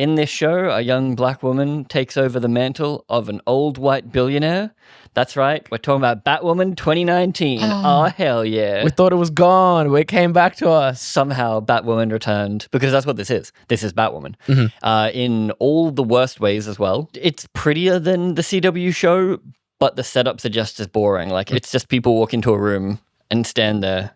In this show, a young black woman takes over the mantle of an old white billionaire. That's right, we're talking about Batwoman 2019. Oh, hell yeah. We thought it was gone. It came back to us. Somehow Batwoman returned, because that's what this is. This is Batwoman. In all the worst ways as well. It's prettier than the CW show, but the setups are just as boring. Like, it's just people walk into a room and stand there,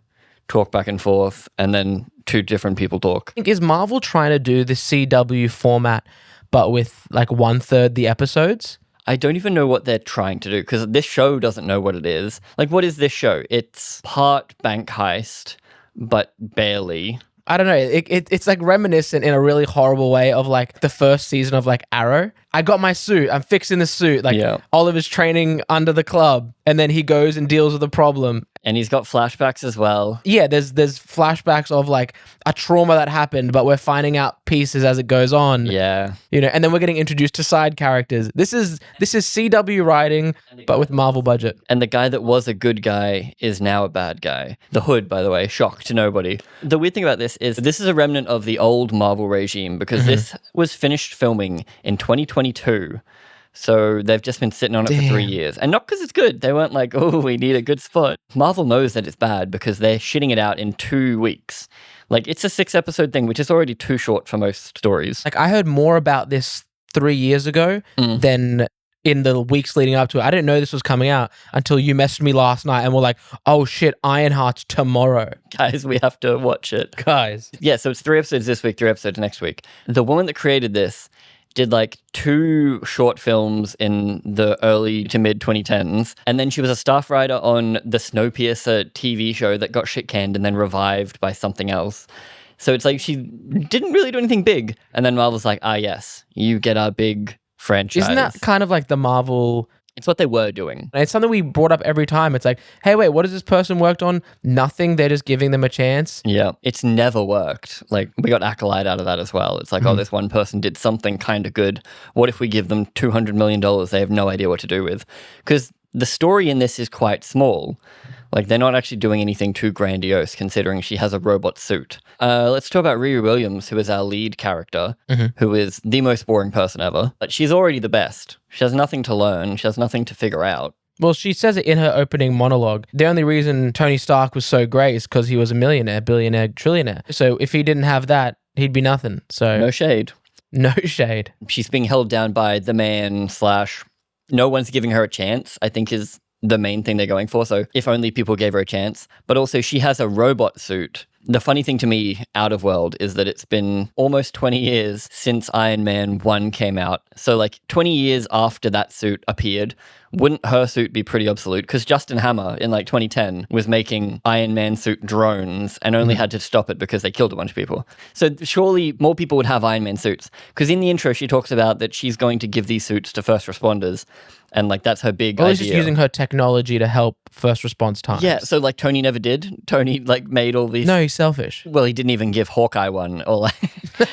talk back and forth, and then two different people talk. Is Marvel trying to do the CW format, but with like 1/3 the episodes? I don't even know what they're trying to do, because this show doesn't know what it is. Like, what is this show? It's part bank heist, but barely. I don't know. It's like reminiscent in a really horrible way of like the first season of like Arrow. I got my suit. I'm fixing the suit. Like Oliver's training under the club, and then he goes and deals with the problem. And he's got flashbacks as well. Yeah, there's flashbacks of like a trauma that happened, but we're finding out pieces as it goes on. Yeah. You know, and then we're getting introduced to side characters. This is CW writing, but with Marvel budget. And the guy that was a good guy is now a bad guy. The Hood, by the way, shock to nobody. The weird thing about this is a remnant of the old Marvel regime, because this was finished filming in 2022. So they've just been sitting on it for 3 years. And not because it's good. They weren't like, oh, we need a good spot. Marvel knows that it's bad because they're shitting it out in 2 weeks. Like, it's a 6-episode thing, which is already too short for most stories. Like, I heard more about this 3 years ago than in the weeks leading up to it. I didn't know this was coming out until you messaged me last night and were like, oh shit, Ironheart's tomorrow. Guys, we have to watch it. Guys. Yeah, so it's 3 episodes this week, 3 episodes next week. The woman that created this did like 2 short films in the early to mid 2010s. And then she was a staff writer on the Snowpiercer TV show that got shit canned and then revived by something else. So it's like she didn't really do anything big. And then Marvel's like, yes, you get our big franchise. Isn't that kind of like the Marvel... It's what they were doing. And it's something we brought up every time. It's like, hey, wait, what has this person worked on? Nothing. They're just giving them a chance. Yeah. It's never worked. Like, we got Acolyte out of that as well. It's like, oh, this one person did something kind of good. What if we give them $200 million they have no idea what to do with? Because the story in this is quite small. Like, they're not actually doing anything too grandiose, considering she has a robot suit. Let's talk about Riri Williams, who is our lead character, who is the most boring person ever. But she's already the best. She has nothing to learn. She has nothing to figure out. Well, she says it in her opening monologue. The only reason Tony Stark was so great is because he was a millionaire, billionaire, trillionaire. So if he didn't have that, he'd be nothing. So no shade. No shade. She's being held down by the man / no one's giving her a chance, I think is the main thing they're going for. So if only people gave her a chance. But also she has a robot suit. The funny thing to me out of world is that it's been almost 20 years since Iron Man 1 came out. So like 20 years after that suit appeared, wouldn't her suit be pretty obsolete? Because Justin Hammer in like 2010 was making Iron Man suit drones and only had to stop it because they killed a bunch of people. So surely more people would have Iron Man suits. Because in the intro, she talks about that she's going to give these suits to first responders. And like, that's her big idea. Well, she's just using her technology to help first response times. Yeah, so like Tony never did. Tony like made all these... No, he's selfish. Well, he didn't even give Hawkeye one. Or like,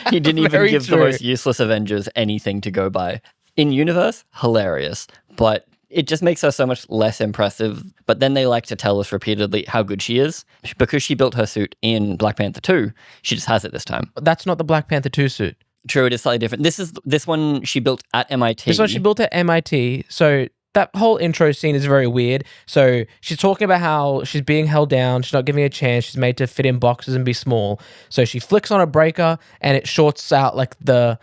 he didn't even give the most useless Avengers anything to go by. In universe, hilarious. But it just makes her so much less impressive. But then they like to tell us repeatedly how good she is. Because she built her suit in Black Panther 2, she just has it this time. That's not the Black Panther 2 suit. True, it is slightly different. This one she built at MIT. This one she built at MIT. So that whole intro scene is very weird. So she's talking about how she's being held down. She's not giving a chance. She's made to fit in boxes and be small. So she flicks on a breaker and it shorts out like a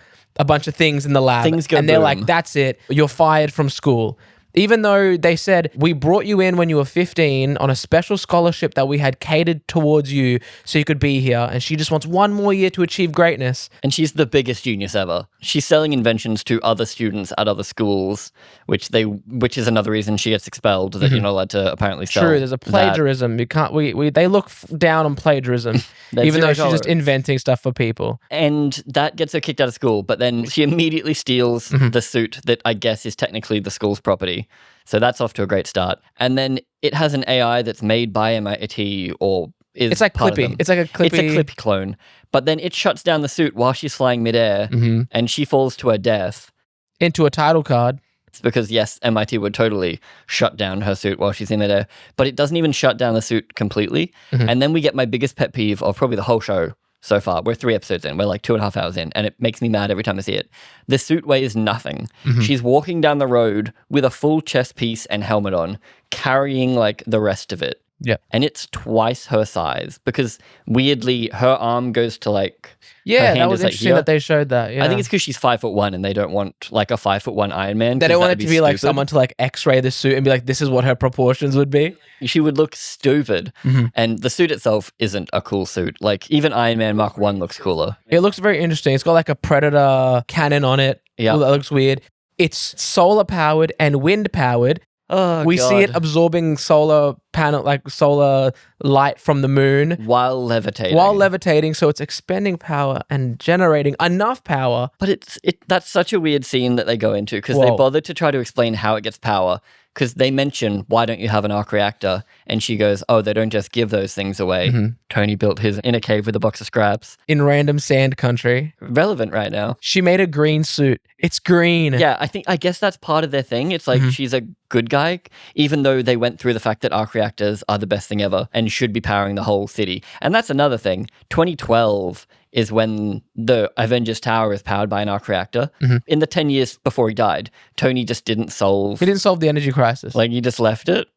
bunch of things in the lab. Things go and they're boom. like, that's it. You're fired from school. Even though they said, we brought you in when you were 15 on a special scholarship that we had catered towards you so you could be here. And she just wants one more year to achieve greatness. And she's the biggest genius ever. She's selling inventions to other students at other schools, which is another reason she gets expelled, that you're not allowed to apparently sell. True, there's a plagiarism. That. You can't. They look down on plagiarism, even though she's just inventing stuff for people. And that gets her kicked out of school. But then she immediately steals the suit that I guess is technically the school's property. So that's off to a great start. And then it has an AI that's made by MIT or is it's like part Clippy. of them. It's like a Clippy. It's a Clippy clone. But then it shuts down the suit while she's flying midair and she falls to her death. Into a title card. It's because, yes, MIT would totally shut down her suit while she's in midair. But it doesn't even shut down the suit completely. And then we get my biggest pet peeve of probably the whole show. so far. We're 3 episodes in. We're like 2.5 hours in, and it makes me mad every time I see it. The suit weighs nothing. She's walking down the road with a full chest piece and helmet on, carrying like the rest of it. Yeah. And it's twice her size because weirdly her arm goes to like Yeah, hand that was is, like, interesting here. that they showed that. Yeah. I think it's because she's 5'1" and they don't want like a 5'1" Iron Man. they 'cause don't want it that'd to be like stupid. someone to like X-ray the suit and be like, this is what her proportions would be. She would look stupid. And the suit itself isn't a cool suit. Like even Iron Man Mark 1 looks cooler. It looks very interesting. It's got like a Predator cannon on it. Yeah. That looks weird. It's solar powered and wind powered. Oh, We see it God. absorbing solar panel, like solar light from the moon While levitating. while levitating. So it's expending power and generating enough power. But that's such a weird scene that they go into because they Whoa. bothered to try to explain how it gets power because they mention, why don't you have an arc reactor? And she goes, oh, they don't just give those things away. Tony built his in a cave with a box of scraps. In random sand country. Relevant right now. She made a green suit. It's green. Yeah, I guess that's part of their thing. It's like she's a good guy, even though they went through the fact that arc reactors are the best thing ever and should be powering the whole city. And that's another thing. 2012 is when the Avengers Tower is powered by an arc reactor. In the 10 years before he died, Tony just didn't solve. He didn't solve the energy crisis. Like, he just left it.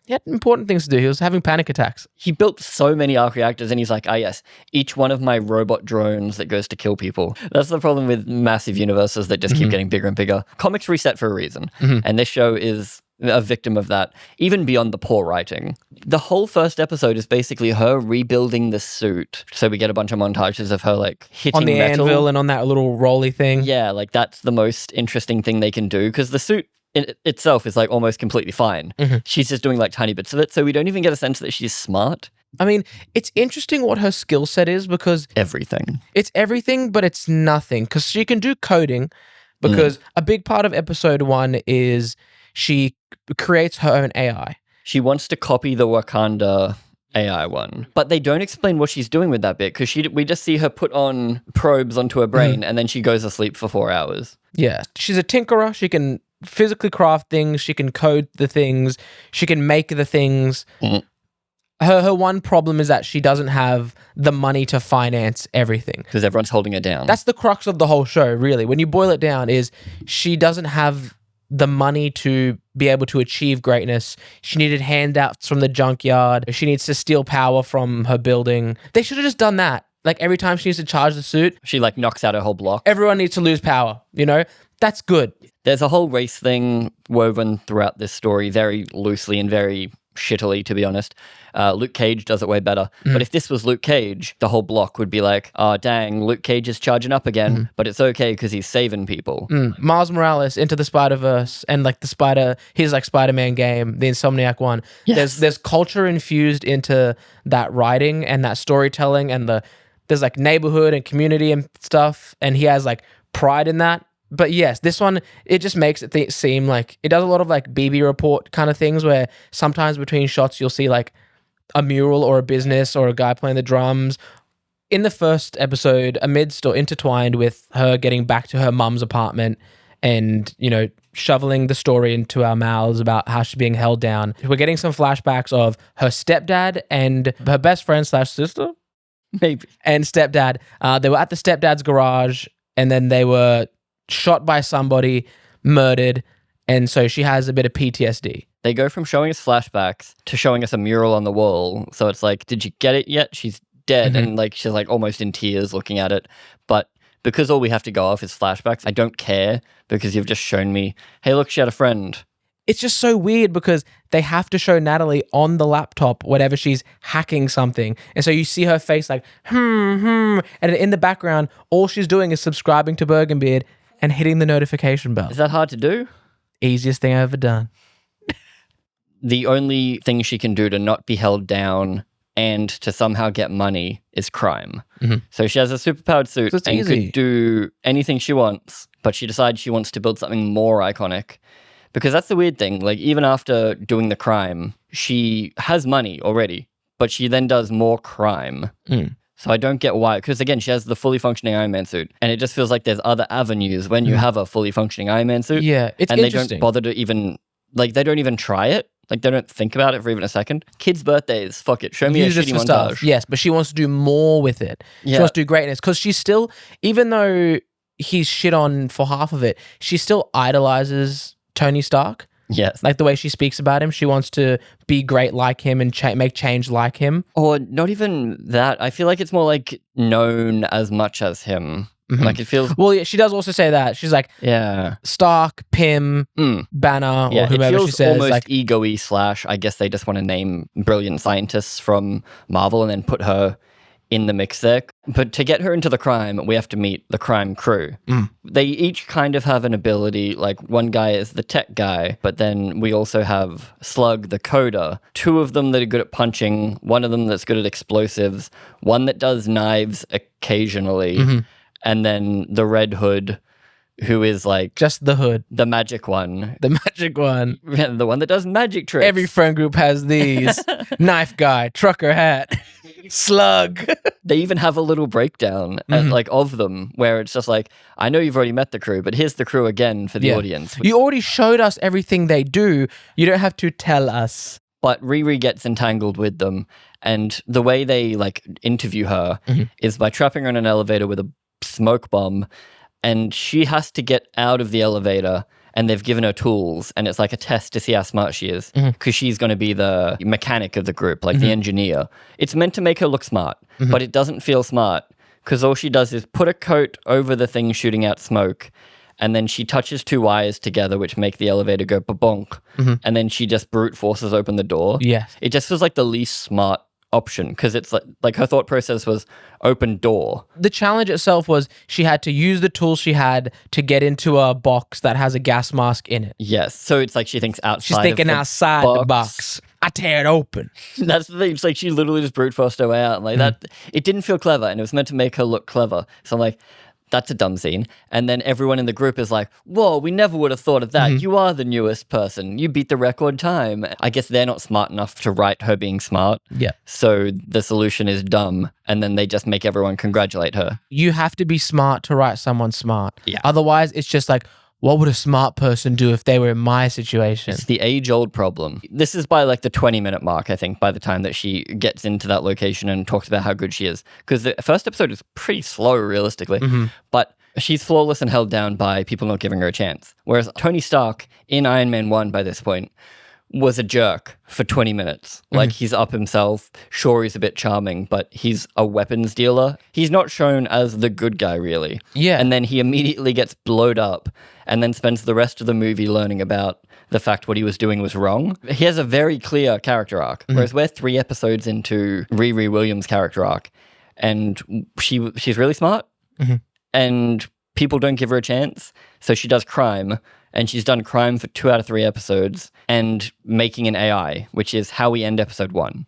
He had important things to do. He was having panic attacks. He built so many arc reactors and he's like, yes, each one of my robot drones that goes to kill people. That's the problem with massive universes that just keep getting bigger and bigger. Comics reset for a reason. And this show is a victim of that, even beyond the poor writing. The whole first episode is basically her rebuilding the suit. So we get a bunch of montages of her like hitting On the metal. anvil and on that little rolly thing. Yeah, like that's the most interesting thing they can do because the suit in itself is like almost completely fine. She's just doing like tiny bits of it. So we don't even get a sense that she's smart. I mean, it's interesting what her skill set is because Everything. it's everything, but it's nothing. Because she can do coding because a big part of episode 1 is she creates her own AI. She wants to copy the Wakanda AI one, but they don't explain what she's doing with that bit because we just see her put on probes onto her brain and then she goes asleep for 4 hours. Yeah. She's a tinkerer. She can physically craft things. She can code the things. She can make the things. Her one problem is that she doesn't have the money to finance everything. Because everyone's holding her down. That's the crux of the whole show, really. When you boil it down, is she doesn't have the money to be able to achieve greatness. She needed handouts from the junkyard. She needs to steal power from her building. They should have just done that. Like every time she needs to charge the suit, She like knocks out her whole block. everyone needs to lose power, you know? That's good. There's a whole race thing woven throughout this story very loosely and very shittily, to be honest. Luke Cage does it way better. But if this was Luke Cage, the whole block would be like, oh, dang, Luke Cage is charging up again, but it's okay because he's saving people. Miles Morales, Into the Spider-Verse, and like his like Spider-Man game, the Insomniac one. Yes. There's culture infused into that writing and that storytelling, and there's like neighborhood and community and stuff, and he has like pride in that. But yes, this one, it just makes it seem like it does a lot of like BB report kind of things where sometimes between shots you'll see like a mural or a business or a guy playing the drums. In the first episode, amidst or intertwined with her getting back to her mum's apartment and, you know, shoveling the story into our mouths about how she's being held down, we're getting some flashbacks of her stepdad and her best friend / sister Maybe. and stepdad. They were at the stepdad's garage and then they were shot by somebody, murdered, and so she has a bit of PTSD. They go from showing us flashbacks to showing us a mural on the wall. So it's like, did you get it yet? She's dead. And like, she's like almost in tears looking at it. But because all we have to go off is flashbacks, I don't care because you've just shown me, hey, look, she had a friend. It's just so weird because they have to show Natalie on the laptop whenever she's hacking something. And so you see her face like, and in the background, all she's doing is subscribing to Bergenbeard and hitting the notification bell. Is that hard to do? Easiest thing I've ever done. The only thing she can do to not be held down and to somehow get money is crime. So she has a superpowered suit So it's and easy. could do anything she wants, but she decides she wants to build something more iconic. Because that's the weird thing. Like, even after doing the crime, she has money already, but she then does more crime. So I don't get why. Because again, she has the fully functioning Iron Man suit, and it just feels like there's other avenues when you have a fully functioning Iron Man suit. Yeah, it's and interesting. they don't bother to even, like, they don't even try it. Like, they don't think about it for even a second. Kids' birthdays, fuck it. Show me Use a this shitty for montage. stuff. Yes, but she wants to do more with it. She Yeah. wants to do greatness because she's still, even though he's shit on for half of it, she still idolizes Tony Stark. Yes. Like the way she speaks about him, she wants to be great like him and make change like him. Or not even that. I feel like it's more like known as much as him. Like, it feels... Well, yeah, she does also say that. She's like, Yeah. Stark, Pym, Banner, Yeah, or whomever it feels she says. almost Like, ego-y / I guess they just want to name brilliant scientists from Marvel and then put her in the mix there. But to get her into the crime, we have to meet the crime crew. They each kind of have an ability. Like, one guy is the tech guy, but then we also have Slug, the coder. 2 of them that are good at punching, 1 of them that's good at explosives, 1 that does knives occasionally, and then the Red Hood, who is like... just the hood. the magic one. The magic one. The one that does magic tricks. Every friend group has these. Knife guy, trucker hat, slug. They even have a little breakdown like of them where it's just like, I know you've already met the crew, but here's the crew again for the audience. You already showed us everything they do. You don't have to tell us. But Riri gets entangled with them, and the way they like interview her is by trapping her in an elevator with a smoke bomb, and she has to get out of the elevator, and they've given her tools, and it's like a test to see how smart she is, because she's going to be the mechanic of the group, like the engineer. It's meant to make her look smart, but it doesn't feel smart, because all she does is put a coat over the thing shooting out smoke, and then she touches 2 wires together, which make the elevator go ba-bonk, and then she just brute forces open the door. Yes. It just feels like the least smart option, because it's like her thought process was open door. The challenge itself was she had to use the tools she had to get into a box that has a gas mask in it. Yes, so it's like she thinks outside. She's thinking of the outside the box. I tear it open. That's the thing. It's like she literally just brute forced her way out. Like that, it didn't feel clever, and it was meant to make her look clever. So I'm like, that's a dumb scene. And then everyone in the group is like, whoa, we never would have thought of that. You are the newest person. You beat the record time. I guess they're not smart enough to write her being smart. Yeah. So the solution is dumb. And then they just make everyone congratulate her. You have to be smart to write someone smart. Yeah. Otherwise, it's just like, what would a smart person do if they were in my situation? It's the age-old problem. This is by like the 20-minute mark, I think, by the time that she gets into that location and talks about how good she is. Because the first episode is pretty slow, realistically. But she's flawless and held down by people not giving her a chance. Whereas Tony Stark in Iron Man 1 by this point was a jerk for 20 minutes. Like, he's up himself. Sure, he's a bit charming, but he's a weapons dealer. He's not shown as the good guy, really. Yeah. And then he immediately gets blowed up and then spends the rest of the movie learning about the fact what he was doing was wrong. He has a very clear character arc, whereas we're 3 episodes into Riri Williams' character arc, and she's really smart, and people don't give her a chance, so she does crime. And she's done crime for 2 out of 3 episodes and making an AI, which is how we end episode 1.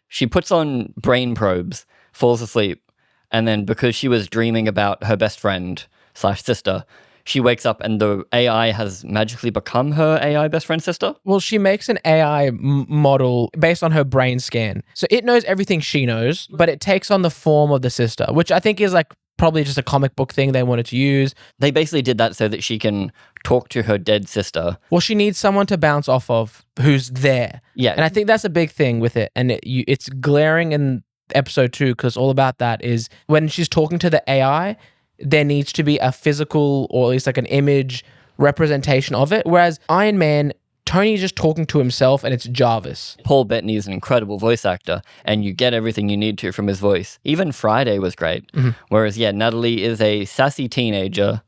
She puts on brain probes, falls asleep, and then because she was dreaming about her best friend / sister, she wakes up and the AI has magically become her AI best friend sister. Well, she makes an AI model based on her brain scan. So it knows everything she knows, but it takes on the form of the sister, which I think is like probably just a comic book thing they wanted to use. They basically did that so that she can talk to her dead sister. Well, she needs someone to bounce off of who's there. Yeah. And I think that's a big thing with it. And it's glaring in episode 2 because all about that is when she's talking to the AI, there needs to be a physical or at least like an image representation of it. Whereas Iron Man, Tony's just talking to himself and it's Jarvis. Paul Bettany is an incredible voice actor and you get everything you need to from his voice. Even Friday was great. Whereas, yeah, Natalie is a sassy teenager.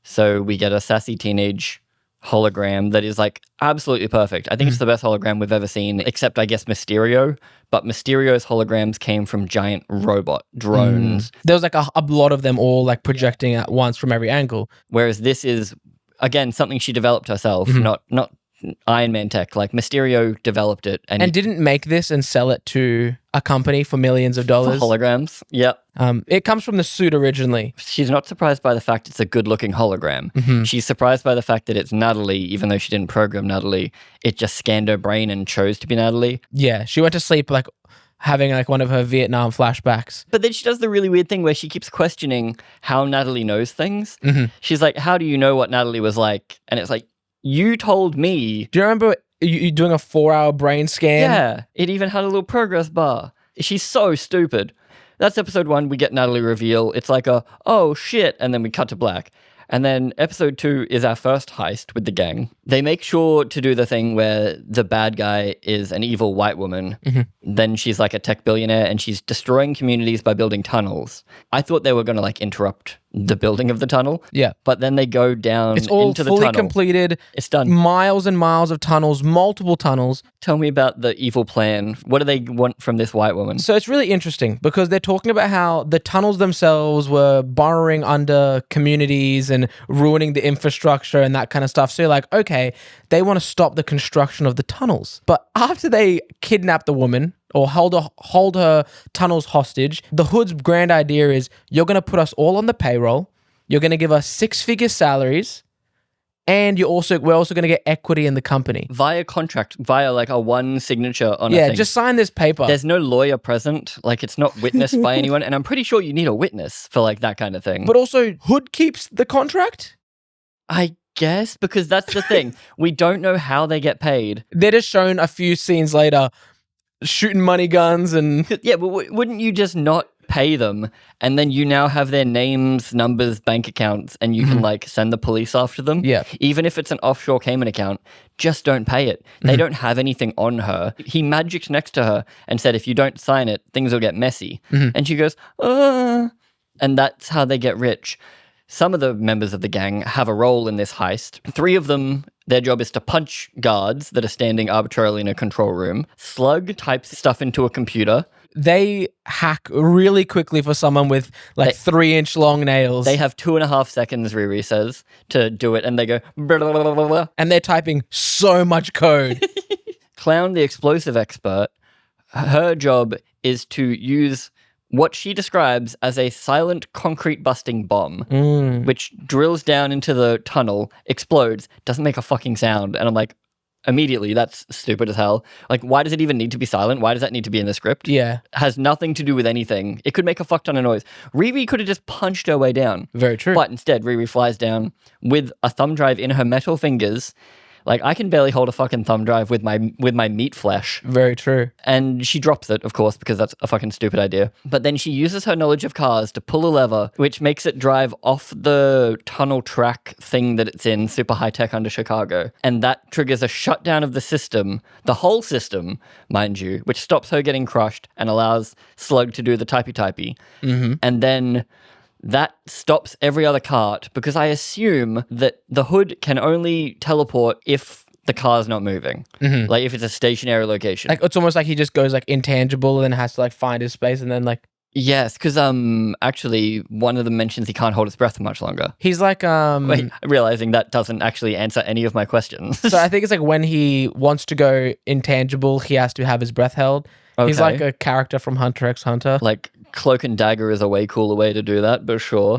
So we get a sassy teenage hologram that is like absolutely perfect. I think it's the best hologram we've ever seen, except I guess Mysterio. But Mysterio's holograms came from giant robot drones. There was like a lot of them all like projecting at once from every angle. Whereas this is, again, something she developed herself, not Iron Man tech. Like Mysterio developed it and didn't make this and sell it to a company for millions of dollars. Holograms. Yep. It comes from the suit originally. She's not surprised by the fact it's a good-looking hologram. She's surprised by the fact that it's Natalie, even though she didn't program Natalie. It just scanned her brain and chose to be Natalie. Yeah, she went to sleep like having like one of her Vietnam flashbacks. But then she does the really weird thing where she keeps questioning how Natalie knows things. She's like, how do you know what Natalie was like? And it's like, you told me. Do you remember you doing a 4-hour brain scan. Yeah, it even had a little progress bar. She's so stupid. That's episode 1. We get Natalie reveal. It's like oh shit, and then we cut to black. And then episode 2 is our first heist with the gang. They make sure to do the thing where the bad guy is an evil white woman. Then she's like a tech billionaire and she's destroying communities by building tunnels. I thought they were going to like interrupt the building of the tunnel. Yeah. But then they go down It's all into the fully tunnel. completed. It's done. Miles and miles of tunnels, multiple tunnels. Tell me about the evil plan. What do they want from this white woman? So it's really interesting because they're talking about how the tunnels themselves were burrowing under communities and ruining the infrastructure and that kind of stuff. So you're like, okay, they want to stop the construction of the tunnels. But after they kidnap the woman or hold her tunnels hostage, the Hood's grand idea is you're going to put us all on the payroll. You're going to give us 6-figure salaries. And we're also going to get equity in the company. Via contract, via like a one signature on a thing. Yeah, just sign this paper. There's no lawyer present. Like it's not witnessed by anyone. And I'm pretty sure you need a witness for like that kind of thing. But also, Hood keeps the contract? I guess, because that's the thing. We don't know how they get paid. They're just shown a few scenes later shooting money guns and... Yeah, but wouldn't you just not pay them and then you now have their names, numbers, bank accounts and you can like send the police after them? Yeah. Even if it's an offshore Cayman account, just don't pay it. They don't have anything on her. He magicked next to her and said, if you don't sign it, things will get messy. And she goes, and that's how they get rich. Some of the members of the gang have a role in this heist. 3 of them, their job is to punch guards that are standing arbitrarily in a control room. Slug types stuff into a computer. They hack really quickly for someone with like 3-inch long nails. They have 2.5 seconds, Riri says, to do it. And they go, blah, blah, blah, blah, blah. And they're typing so much code. Clown, the explosive expert, her job is to use what she describes as a silent concrete busting bomb, which drills down into the tunnel, explodes, doesn't make a fucking sound. And I'm like, immediately, that's stupid as hell. Like, why does it even need to be silent? Why does that need to be in the script? Yeah. Has nothing to do with anything. It could make a fuck ton of noise. Riri could have just punched her way down. Very true. But instead, Riri flies down with a thumb drive in her metal fingers. Like, I can barely hold a fucking thumb drive with my meat flesh. Very true. And she drops it, of course, because that's a fucking stupid idea. But then she uses her knowledge of cars to pull a lever, which makes it drive off the tunnel track thing that it's in, super high-tech under Chicago. And that triggers a shutdown of the system, the whole system, mind you, which stops her getting crushed and allows Slug to do the typey-typey. And then... that stops every other cart because I assume that the Hood can only teleport if the car's not moving. Like if it's a stationary location. Like it's almost like he just goes like intangible and then has to like find his space and then like... Yes, because actually one of them mentions he can't hold his breath for much longer. He's like... Wait, realizing that doesn't actually answer any of my questions. So I think it's like when he wants to go intangible, he has to have his breath held. He's Okay. like a character from Hunter x Hunter. Like Cloak and Dagger is a way cooler way to do that, but sure.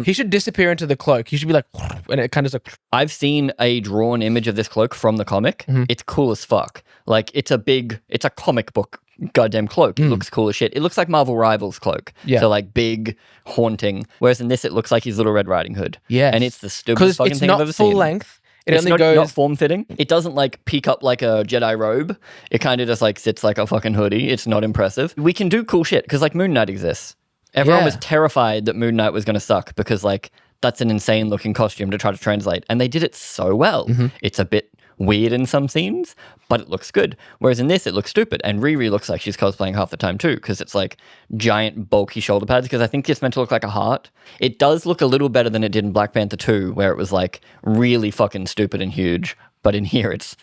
He should disappear into the cloak. He should be like... and it kind of like... I've seen a drawn image of this cloak from the comic. It's cool as fuck. Like it's a comic book goddamn cloak. It looks cool as shit. It looks like Marvel Rivals cloak. Yeah. So like big, haunting. Whereas in this, it looks like his Little Red Riding Hood. Yes. And it's the stupidest fucking it's thing I've not ever full seen. length. It It's only not, goes... not form-fitting. It doesn't like peek up like a Jedi robe. It kind of just like sits like a fucking hoodie. It's not impressive. We can do cool shit because like Moon Knight exists. Everyone was terrified that Moon Knight was going to suck because like that's an insane looking costume to try to translate. And they did it so well. It's a bit weird in some scenes, but it looks good. Whereas in this, it looks stupid. And Riri looks like she's cosplaying half the time too, because it's like giant, bulky shoulder pads, because I think it's meant to look like a heart. It does look a little better than it did in Black Panther 2, where it was like really fucking stupid and huge. But in here, it's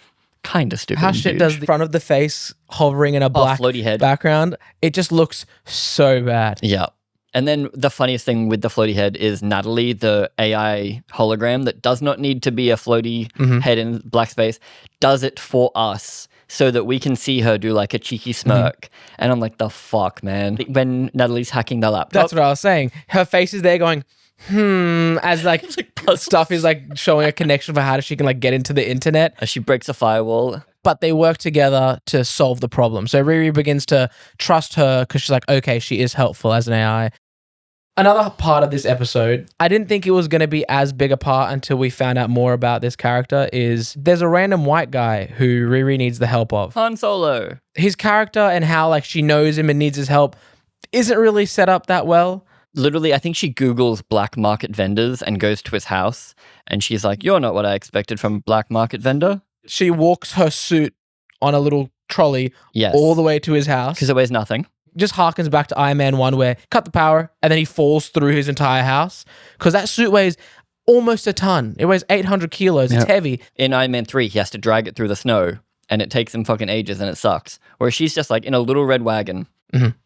kind of stupid How and shit huge. does the front of the face hovering in a black floaty head. background? It just looks so bad. Yeah. And then the funniest thing with the floaty head is Natalie, the AI hologram that does not need to be a floaty head in black space, does it for us so that we can see her do like a cheeky smirk. And I'm like, the fuck, man. When Natalie's hacking the laptop. That's what I was saying. Her face is there going, as like stuff is like showing a connection for how she can like get into the internet. As she breaks a firewall. But they work together to solve the problem. So Riri begins to trust her because she's like, okay, she is helpful as an AI. Another part of this episode, I didn't think it was going to be as big a part until we found out more about this character, is there's a random white guy who Riri needs the help of. Han Solo. His character and how like she knows him and needs his help isn't really set up that well. Literally, I think she Googles black market vendors and goes to his house, and she's like, "You're not what I expected from a black market vendor." She walks her suit on a little trolley all the way to his house. Because it weighs nothing. Just harkens back to Iron Man 1 where cut the power and then he falls through his entire house. Because that suit weighs almost a ton. It weighs 800 kilos. It's heavy. In Iron Man 3, he has to drag it through the snow, and it takes him fucking ages and it sucks. Whereas she's just like in a little red wagon.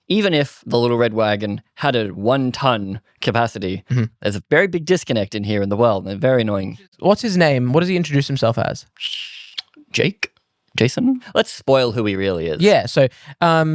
Even if the little red wagon had a 1 ton capacity, there's a very big disconnect in here in the world, and very annoying. What's his name? What does he introduce himself as? Jake? Jason? Let's spoil who he really is. Yeah, so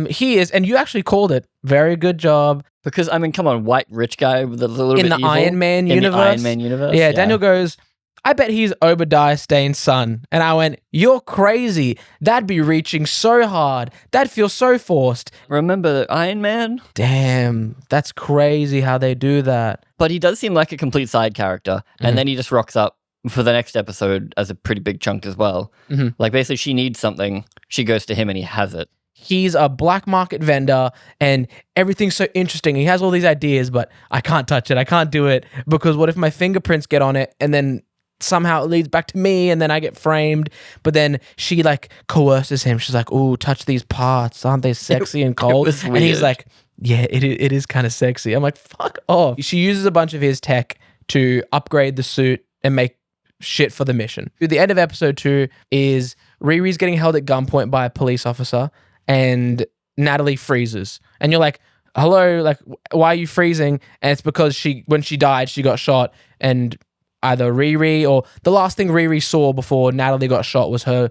he is, and you actually called it. Very good job. Because, I mean, come on, white rich guy with a little in bit the evil. Iron Man in universe. the Iron Man universe. Yeah, Daniel goes, I bet he's Obadiah Stane's son. And I went, you're crazy. That'd be reaching so hard. That'd feel so forced. Remember Iron Man? Damn, that's crazy how they do that. But he does seem like a complete side character. And then he just rocks up for the next episode as a pretty big chunk as well. Like, basically, she needs something. She goes to him and he has it. He's a black market vendor and everything's so interesting. He has all these ideas, but I can't touch it. I can't do it because what if my fingerprints get on it and then somehow it leads back to me and then I get framed? But then she like coerces him. She's like, "Ooh, touch these parts. Aren't they sexy and cold?" And he's like, "Yeah, it is kind of sexy." I'm like, "Fuck off." She uses a bunch of his tech to upgrade the suit and make shit for the mission. The end of episode 2 is Riri's getting held at gunpoint by a police officer and Natalie freezes. And you're like, hello, like, why are you freezing? And it's because when she died, she got shot, and either Riri or the last thing Riri saw before Natalie got shot was her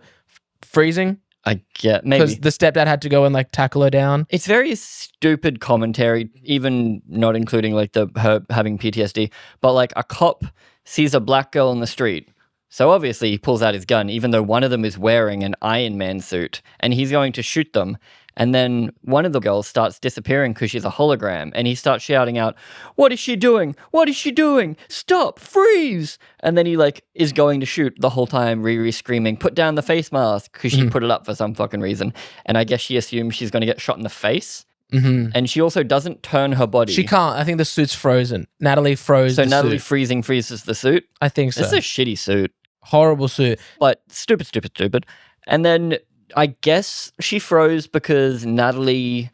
freezing. I get, maybe. Because the stepdad had to go and like tackle her down. It's very stupid commentary, even not including like her having PTSD, but like a cop sees a black girl in the street. So obviously he pulls out his gun, even though one of them is wearing an Iron Man suit, and he's going to shoot them. And then one of the girls starts disappearing because she's a hologram, and he starts shouting out, "What is she doing? What is she doing? Stop! Freeze!" And then he like is going to shoot the whole time, Riri screaming, "Put down the face mask," because she put it up for some fucking reason. And I guess she assumes she's going to get shot in the face. And she also doesn't turn her body. She can't. I think the suit's frozen. Natalie froze So the Natalie suit. freezes the suit. I think so. It's a shitty suit. Horrible suit. But stupid. And then I guess she froze because Natalie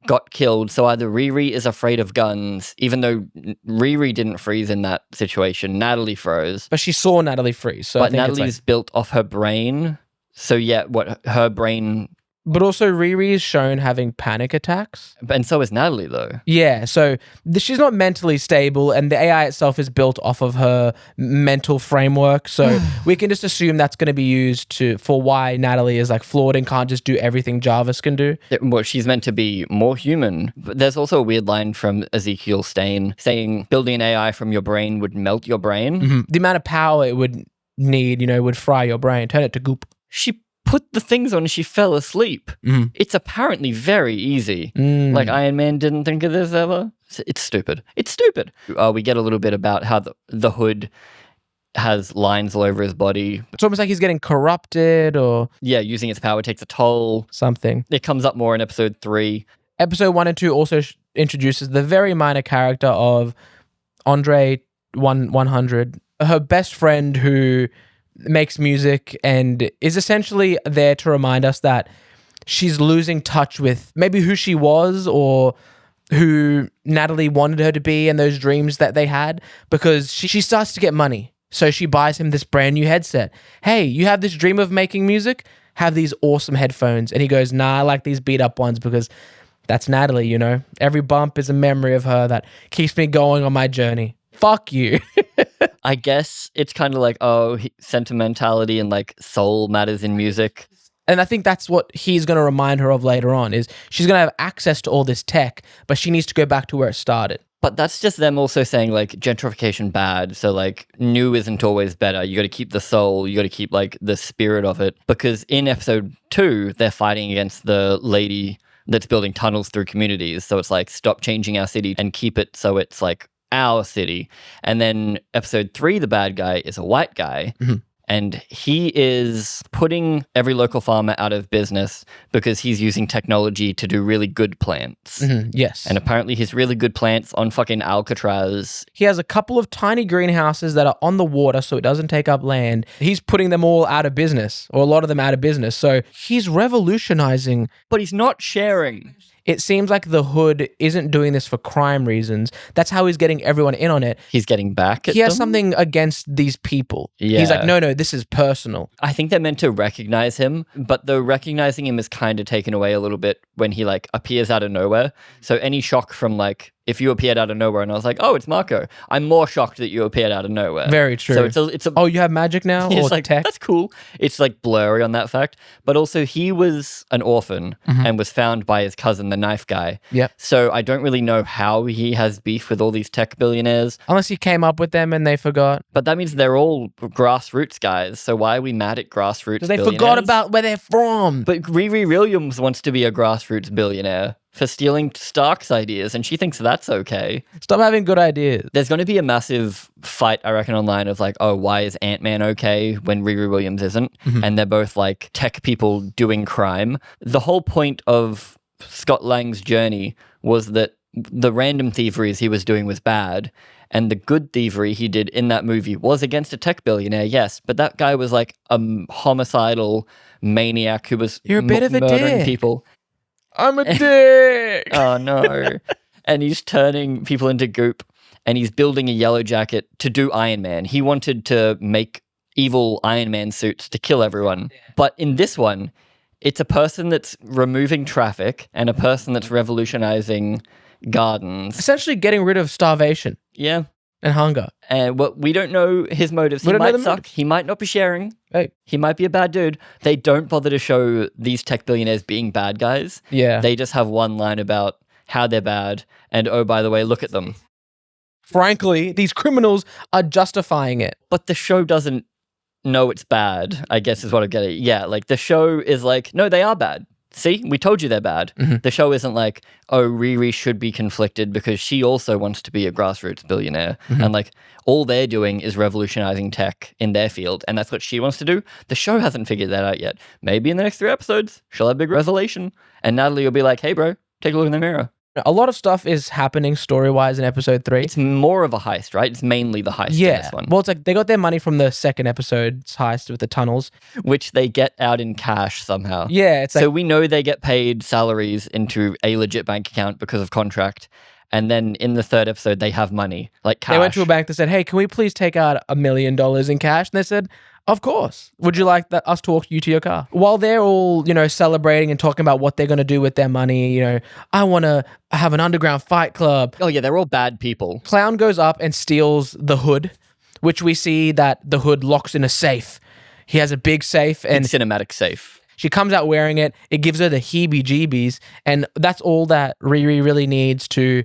got killed. So either Riri is afraid of guns, even though Riri didn't freeze in that situation. Natalie froze. But she saw Natalie freeze. So I But think Natalie's built off her brain. So yeah, what her brain... But also Riri is shown having panic attacks. And so is Natalie, though. Yeah, so she's not mentally stable, and the AI itself is built off of her mental framework. So we can just assume that's going to be used for why Natalie is like flawed and can't just do everything Jarvis can do. Well, she's meant to be more human. But there's also a weird line from Ezekiel Stain saying building an AI from your brain would melt your brain. The amount of power it would need, would fry your brain, turn it to goop. She put the things on and she fell asleep. It's apparently very easy. Like Iron Man didn't think of this ever. It's stupid. We get a little bit about how the Hood has lines all over his body. It's almost like he's getting corrupted or... Yeah, using its power takes a toll. Something. It comes up more in episode 3. Episode 1 and 2 also introduces the very minor character of Andre 100, her best friend who makes music and is essentially there to remind us that she's losing touch with maybe who she was or who Natalie wanted her to be and those dreams that they had, because she starts to get money. So she buys him this brand new headset. Hey, you have this dream of making music? Have these awesome headphones. And he goes, nah, I like these beat up ones because that's Natalie, Every bump is a memory of her that keeps me going on my journey. Fuck you. I guess it's kind of like, sentimentality and like soul matters in music. And I think that's what he's going to remind her of later on, is she's going to have access to all this tech, but she needs to go back to where it started. But that's just them also saying like gentrification bad. So like new isn't always better. You got to keep the soul. You got to keep like the spirit of it. Because in episode 2, they're fighting against the Lady that's building tunnels through communities. So it's like, stop changing our city and keep it so it's like our city. And then episode 3, the bad guy is a white guy. And he is putting every local farmer out of business because he's using technology to do really good plants. Yes. And apparently he's really good plants on fucking Alcatraz. He has a couple of tiny greenhouses that are on the water so it doesn't take up land. He's putting them all out of business, or a lot of them out of business. So he's revolutionizing. But he's not sharing. It seems like the Hood isn't doing this for crime reasons. That's how he's getting everyone in on it. He's getting back at He has them? something against these people. Yeah. He's like, no, this is personal. I think they're meant to recognize him, but the recognizing him is kind of taken away a little bit when he like appears out of nowhere. So any shock from like, if you appeared out of nowhere and I was like, oh, it's Marko, I'm more shocked that you appeared out of nowhere. Very true. So it's a oh, you have magic now? Or it's like, tech? that's cool. It's like blurry on that fact. But also he was an orphan and was found by his cousin, the knife guy. Yep. So I don't really know how he has beef with all these tech billionaires. Unless he came up with them and they forgot. But that means they're all grassroots guys. So why are we mad at grassroots Because they billionaires? forgot about where they're from. But Riri Williams wants to be a grassroots billionaire for stealing Stark's ideas, and she thinks that's okay. Stop having good ideas. There's going to be a massive fight, I reckon, online of like, oh, why is Ant-Man okay when Riri Williams isn't? And they're both like tech people doing crime. The whole point of Scott Lang's journey was that the random thieveries he was doing was bad, and the good thievery he did in that movie was against a tech billionaire, yes, but that guy was like a homicidal maniac who was You're a bit of a murdering dick. people. I'm a dick. Oh no. And he's turning people into goop, and he's building a yellow jacket to do Iron Man. He wanted to make evil Iron Man suits to kill everyone. But in this one, it's a person that's removing traffic and a person that's revolutionizing gardens. Essentially getting rid of starvation Yeah. and hunger. And we don't know his motives. We He don't know might the suck. motives. He might not be sharing. Hey. He might be a bad dude. They don't bother to show these tech billionaires being bad guys. Yeah. They just have one line about how they're bad. And oh, by the way, look at them. Frankly, these criminals are justifying it. But the show doesn't know it's bad, I guess is what I'm getting. Yeah, like the show is like, no, they are bad. See, we told you they're bad. The show isn't like, oh, Riri should be conflicted because she also wants to be a grassroots billionaire. And like, all they're doing is revolutionizing tech in their field, and that's what she wants to do. The show hasn't figured that out yet. Maybe in the next 3 episodes, she'll have a big revelation, and Natalie will be like, hey, bro, take a look in the mirror. A lot of stuff is happening story-wise in episode 3. It's more of a heist, right? It's mainly the heist in this one. Well, it's like they got their money from the second episode's heist with the tunnels. Which they get out in cash somehow. Yeah, it's like So we know they get paid salaries into a legit bank account because of contract. And then in the 3rd episode, they have money, like cash. they went to a bank that said, hey, can we please take out $1 million in cash? And they said, of course. Would you like us to walk you to your car? While they're all, celebrating and talking about what they're going to do with their money, I want to have an underground fight club. Oh, yeah, they're all bad people. Clown goes up and steals the hood, which we see that the hood locks in a safe. He has a big safe and Cinematic safe. she comes out wearing it. It gives her the heebie-jeebies. And that's all that Riri really needs to...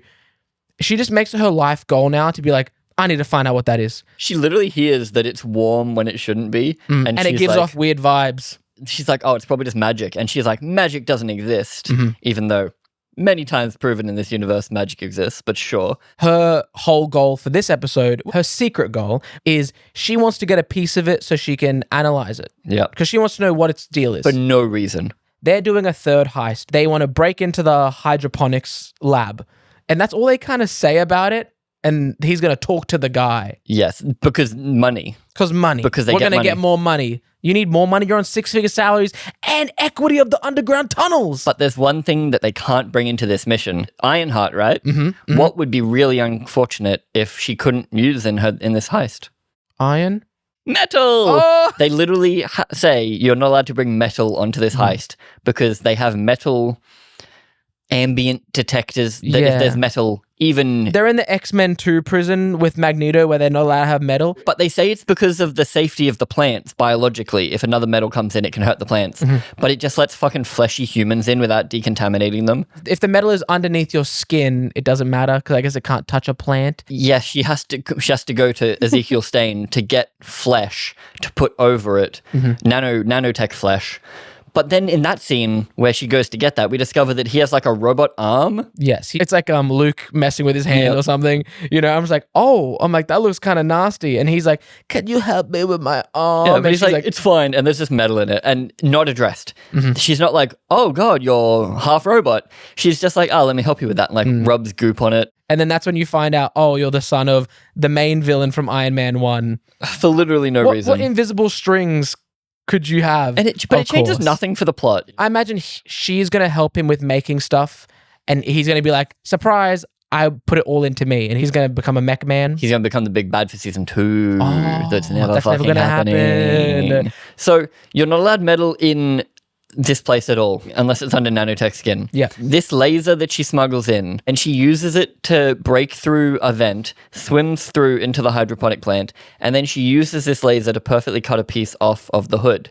She just makes it her life goal now to be like, I need to find out what that is. She literally hears that it's warm when it shouldn't be. And it she's gives like, off weird vibes. She's like, oh, it's probably just magic. And she's like, magic doesn't exist. Even though many times proven in this universe magic exists, but sure. Her whole goal for this episode, her secret goal, is she wants to get a piece of it so she can analyze it. Yeah. Because she wants to know what its deal is. For no reason. They're doing a 3rd heist. They want to break into the hydroponics lab. And that's all they kind of say about it. And he's going to talk to the guy. Yes, because money. Because money. Because We're get going to money. get more money. You need more money. You're on 6-figure salaries and equity of the underground tunnels. But there's one thing that they can't bring into this mission. Ironheart, right? What would be really unfortunate if she couldn't use in this heist? Iron? Metal! Oh! They literally say you're not allowed to bring metal onto this heist because they have metal ambient detectors that Yeah. if there's metal, even... They're in the X-Men 2 prison with Magneto where they're not allowed to have metal. But they say it's because of the safety of the plants biologically. If another metal comes in, it can hurt the plants. But it just lets fucking fleshy humans in without decontaminating them. If the metal is underneath your skin, it doesn't matter because I guess it can't touch a plant. Yes, she has to go to Ezekiel Stain to get flesh to put over it, nanotech flesh. But then in that scene where she goes to get that, we discover that he has like a robot arm. Yes, it's like Luke messing with his hand Yep. or something. You know, I'm just like, oh, I'm like, that looks kind of nasty. And he's like, can you help me with my arm? Yeah, And but he's she's like, it's fine. And there's just metal in it and not addressed. She's not like, oh God, you're half robot. She's just like, oh, let me help you with that. And like rubs goop on it. and then that's when you find out, oh, you're the son of the main villain from Iron Man 1. For literally no reason. What invisible strings could you have? But it changes nothing for the plot. I imagine she's going to help him with making stuff, and he's going to be like, surprise, I put it all into me, and he's going to become a mech man. He's going to become the big bad for season 2. That's never gonna happening. So you're not allowed metal in this place at all, unless it's under nanotech skin. Yeah. This laser that she smuggles in, and she uses it to break through a vent, swims through into the hydroponic plant, and then she uses this laser to perfectly cut a piece off of the hood.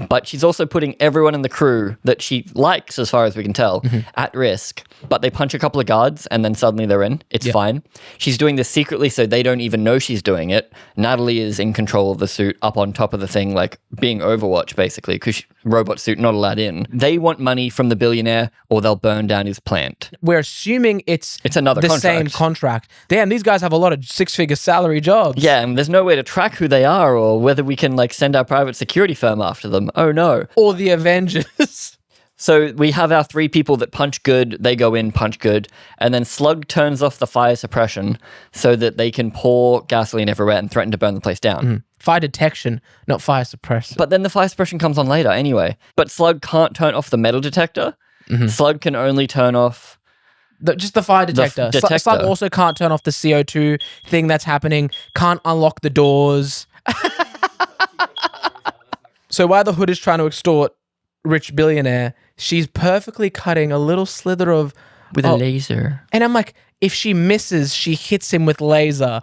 But she's also putting everyone in the crew that she likes, as far as we can tell, at risk. But they punch a couple of guards, and then suddenly they're in. It's fine. She's doing this secretly, so they don't even know she's doing it. Natalie is in control of the suit, up on top of the thing, like being Overwatch, basically, because robot suit not allowed in. They want money from the billionaire, or they'll burn down his plant. We're assuming it's another the contract. same contract. Damn, these guys have a lot of six-figure salary jobs. Yeah, and there's no way to track who they are, or whether we can like send our private security firm after them. Oh no. Or the Avengers. So we have our 3 people that punch good, they go in, punch good, and then Slug turns off the fire suppression so that they can pour gasoline everywhere and threaten to burn the place down. Fire detection, not fire suppression. But then the fire suppression comes on later anyway. But Slug can't turn off the metal detector. Slug can only turn off... Just the fire detector. detector. Slug also can't turn off the CO2 thing that's happening, can't unlock the doors. So while the Hood is trying to extort rich billionaire, she's perfectly cutting a little slither of... With a laser. And I'm like, if she misses, she hits him with laser.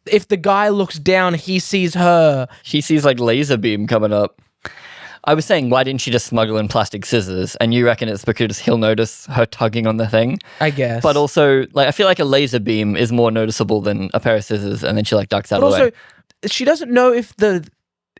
If the guy looks down, he sees her. She sees like laser beam coming up. I was saying, why didn't she just smuggle in plastic scissors? And you reckon it's because he'll notice her tugging on the thing? I guess. But also, like, I feel like a laser beam is more noticeable than a pair of scissors, and then she like ducks out But of the way. also, she doesn't know if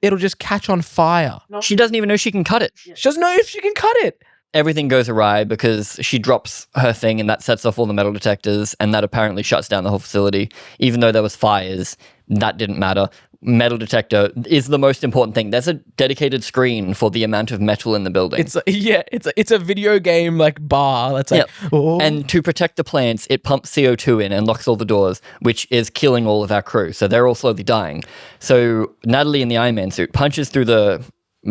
it'll just catch on fire. She doesn't even know she can cut it. She doesn't know if she can cut it. Everything goes awry because she drops her thing and that sets off all the metal detectors, and that apparently shuts down the whole facility. Even though there was fires, that didn't matter. Metal detector is the most important thing. There's a dedicated screen for the amount of metal in the building. It's a video game like bar. That's like, oh. And to protect the plants, it pumps CO2 in and locks all the doors, which is killing all of our crew. So they're all slowly dying. So Natalie in the Iron Man suit punches through the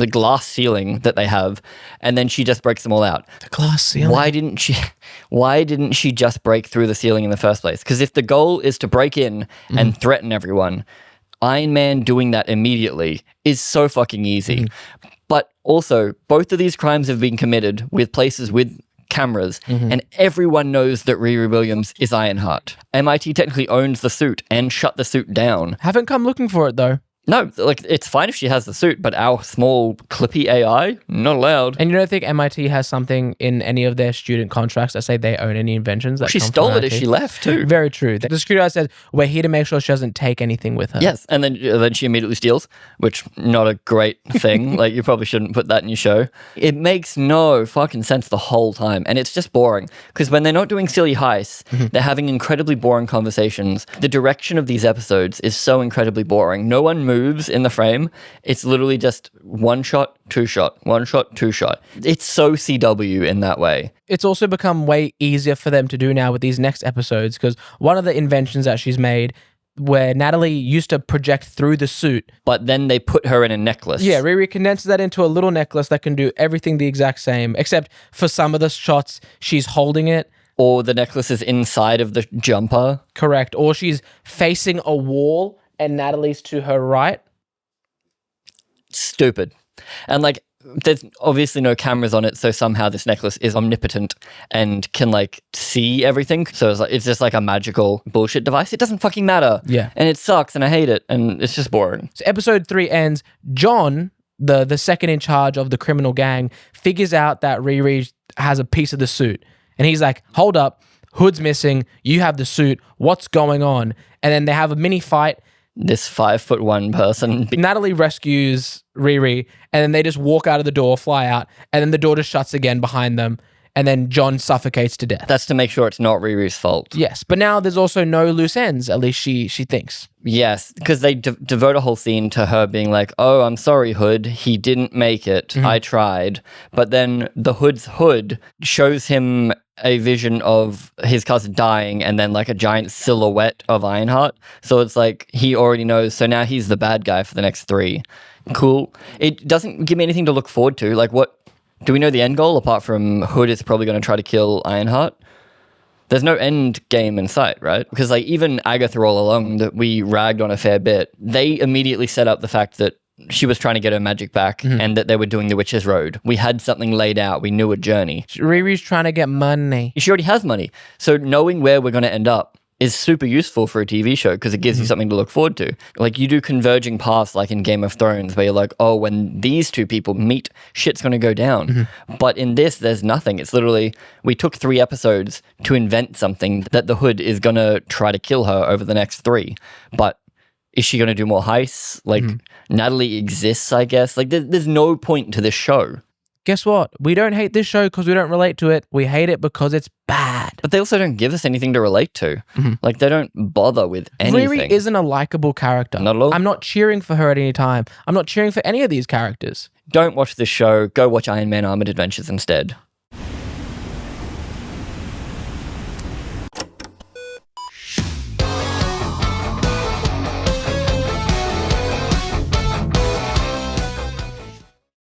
glass ceiling that they have, and then she just breaks them all out. The glass ceiling. Why didn't she just break through the ceiling in the first place? Because if the goal is to break in and threaten everyone, Iron Man doing that immediately is so fucking easy. But also, both of these crimes have been committed with places with cameras, and everyone knows that Riri Williams is Ironheart. MIT technically owns the suit and shut the suit down. Haven't come looking for it though. No, like, it's fine if she has the suit, but our small clippy AI, not allowed. And you don't think MIT has something in any of their student contracts that say they own any inventions? That She come stole from it as MIT? she left too. Very true. The security guard says, we're here to make sure she doesn't take anything with her. Yes, and then she immediately steals, which not a great thing. Like, you probably shouldn't put that in your show. It makes no fucking sense the whole time, and it's just boring. Because when they're not doing silly heists, they're having incredibly boring conversations. The direction of these episodes is so incredibly boring. No one moves in the frame. It's literally just one shot, two shot, one shot, two shot. It's so CW in that way. It's also become way easier for them to do now with these next episodes, because one of the inventions that she's made where Natalie used to project through the suit. But then they put her in a necklace. Yeah, Riri condenses that into a little necklace that can do everything the exact same, except for some of the shots, she's holding it. Or the necklace is inside of the jumper. Correct. Or she's facing a wall and Natalie's to her right. Stupid. And like, there's obviously no cameras on it, so somehow this necklace is omnipotent and can like see everything. So it's just like a magical bullshit device. It doesn't fucking matter. Yeah. And it sucks and I hate it and it's just boring. So episode 3 ends. John, the second in charge of the criminal gang, figures out that Riri has a piece of the suit. And he's like, hold up, Hood's missing, you have the suit, what's going on? And then they have a mini fight. this 5'1" person. Natalie rescues Riri, and then they just walk out of the door, fly out, and then the door just shuts again behind them, and then John suffocates to death. That's to make sure it's not Riri's fault. Yes, but now there's also no loose ends, at least she thinks. Yes, because they devote a whole scene to her being like, oh, I'm sorry, Hood. He didn't make it. I tried. But then the Hood's hood shows him a vision of his cousin dying and then like a giant silhouette of Ironheart. So it's like he already knows. So now he's the bad guy for the next 3. Cool. It doesn't give me anything to look forward to. Like, what do we know the end goal apart from Hood is probably going to try to kill Ironheart? There's no end game in sight, right? Because like even Agatha all along that we ragged on a fair bit, they immediately set up the fact that she was trying to get her magic back and that they were doing the Witch's Road. We had something laid out. We knew a journey. Riri's trying to get money. She already has money. So knowing where we're going to end up is super useful for a TV show because it gives you something to look forward to. Like you do converging paths like in Game of Thrones where you're like, oh, when these 2 people meet, shit's going to go down. But in this, there's nothing. It's literally, we took 3 episodes to invent something that the Hood is going to try to kill her over the next 3. But is she going to do more heists? Like Natalie exists, I guess. Like there's no point to this show. Guess what? We don't hate this show because we don't relate to it. We hate it because it's bad. But they also don't give us anything to relate to. Like they don't bother with anything. Riri isn't a likable character. Not at all. I'm not cheering for her at any time. I'm not cheering for any of these characters. Don't watch this show. Go watch Iron Man Armoured Adventures instead.